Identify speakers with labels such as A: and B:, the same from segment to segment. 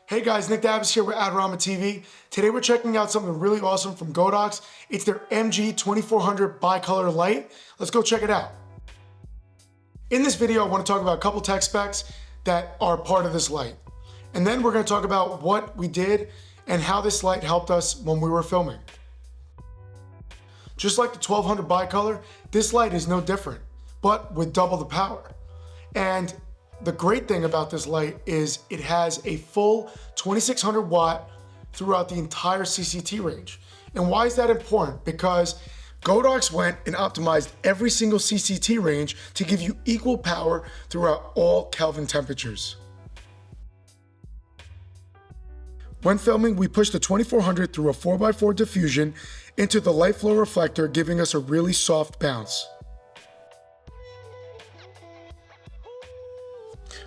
A: Hey guys, Nick Dabas here with Adorama TV. Today we're checking out something really awesome from Godox. It's their MG2400Bi color light. Let's go check it out. In this video, I want to talk about a couple tech specs that are part of this light. And then we're going to talk about what we did and how this light helped us when we were filming. Just like the 1200 bicolor, this light is no different, but with double the power. And the great thing about this light is it has a full 2600 watt throughout the entire CCT range. And why is that important? Because Godox went and optimized every single CCT range to give you equal power throughout all Kelvin temperatures. When filming, we pushed the 2400 through a 4x4 diffusion into the light flow reflector, giving us a really soft bounce.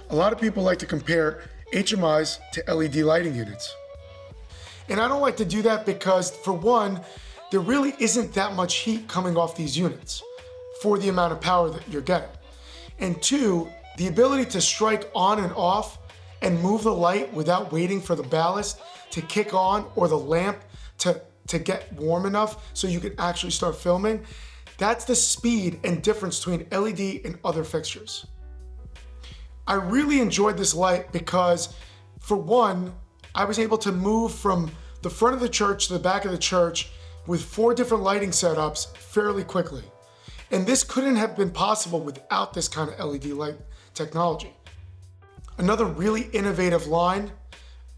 A: A lot of people like to compare HMIs to LED lighting units. And I don't like to do that because, for one, there really isn't that much heat coming off these units for the amount of power that you're getting. And two, the ability to strike on and off and move the light without waiting for the ballast to kick on or the lamp to get warm enough so you can actually start filming, that's the speed and difference between LED and other fixtures. I really enjoyed this light because, for one, I was able to move from the front of the church to the back of the church with 4 different lighting setups fairly quickly. And this couldn't have been possible without this kind of LED light technology. Another really innovative line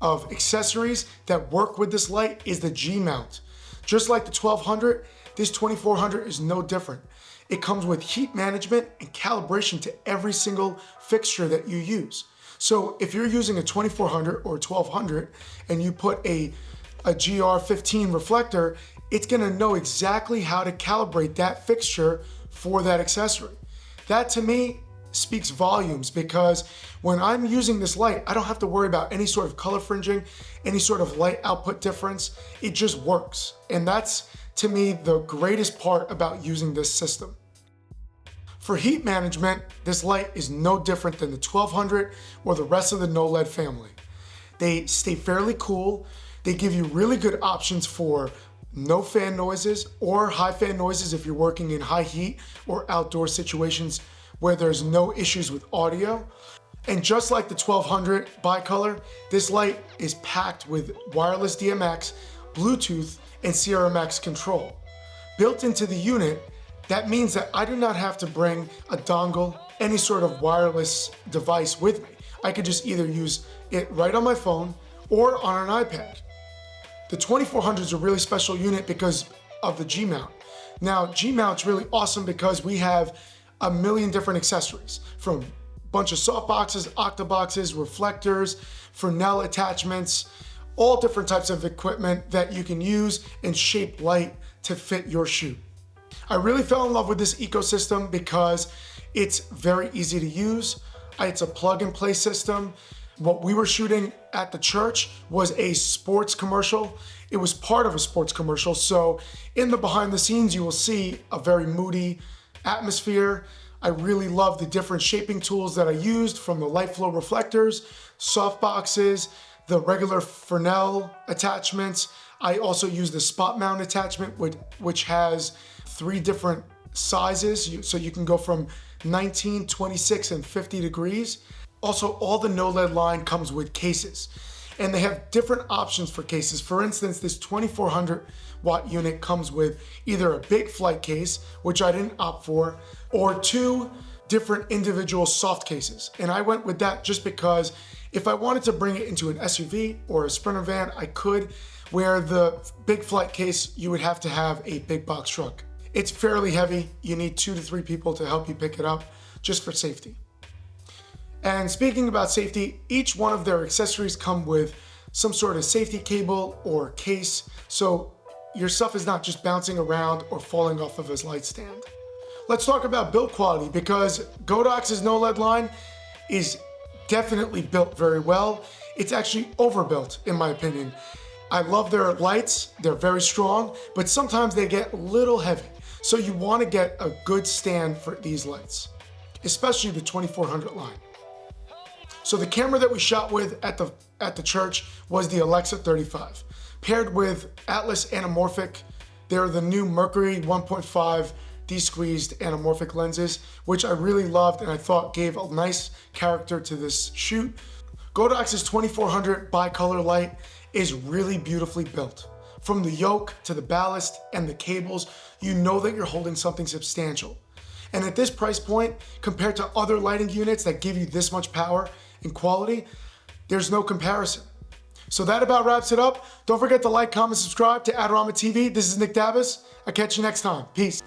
A: of accessories that work with this light is the G Mount. Just like the 1200, this 2400 is no different. It comes with heat management and calibration to every single fixture that you use. So if you're using a 2400 or 1200 and you put a GR15 reflector, it's gonna know exactly how to calibrate that fixture for that accessory. That, to me, speaks volumes, because when I'm using this light, I don't have to worry about any sort of color fringing, any sort of light output difference. It just works. And that's, to me, the greatest part about using this system. For heat management, this light is no different than the 1200 or the rest of the no LED family. They stay fairly cool. They give you really good options for no fan noises or high fan noises if you're working in high heat or outdoor situations where there's no issues with audio. And just like the 1200 bicolor, this light is packed with wireless DMX, Bluetooth, and CRMX control. Built into the unit, that means that I do not have to bring a dongle, any sort of wireless device with me. I could just either use it right on my phone or on an iPad. The 2400 is a really special unit because of the G Mount. Now, G Mount's really awesome because we have a million different accessories, from a bunch of softboxes, octaboxes, reflectors, Fresnel attachments, all different types of equipment that you can use and shape light to fit your shoot. I really fell in love with this ecosystem because it's very easy to use. It's a plug-and-play system. What we were shooting at the church was a sports commercial. It was part of a sports commercial, so in the behind the scenes you will see a very moody atmosphere. I really love the different shaping tools that I used, from the light flow reflectors, softboxes, the regular Fresnel attachments. I also use the spot mount attachment, which has 3 different sizes, so you can go from 19, 26, and 50 degrees. Also, all the no LED line comes with cases, and they have different options for cases. For instance, this 2400 watt unit comes with either a big flight case, which I didn't opt for, or 2 different individual soft cases. And I went with that just because if I wanted to bring it into an SUV or a Sprinter van, I could, where the big flight case, you would have to have a big box truck. It's fairly heavy. You need 2 to 3 people to help you pick it up, just for safety. And speaking about safety, each one of their accessories come with some sort of safety cable or case, so your stuff is not just bouncing around or falling off of his light stand. Let's talk about build quality, because Godox's no LED line is definitely built very well. It's actually overbuilt, in my opinion. I love their lights. They're very strong, but sometimes they get a little heavy. So you want to get a good stand for these lights, especially the 2400 line. So the camera that we shot with at at the church was the Alexa 35. Paired with Atlas Animorphic, they're the new Mercury 1.5 de-squeezed anamorphic lenses, which I really loved and I thought gave a nice character to this shoot. Godox's 2400 bicolor light is really beautifully built. From the yoke to the ballast and the cables, you know that you're holding something substantial. And at this price point, compared to other lighting units that give you this much power and quality, there's no comparison. So that about wraps it up. Don't forget to like, comment, subscribe to Adorama TV. This is Nick Dabas. I'll catch you next time. Peace.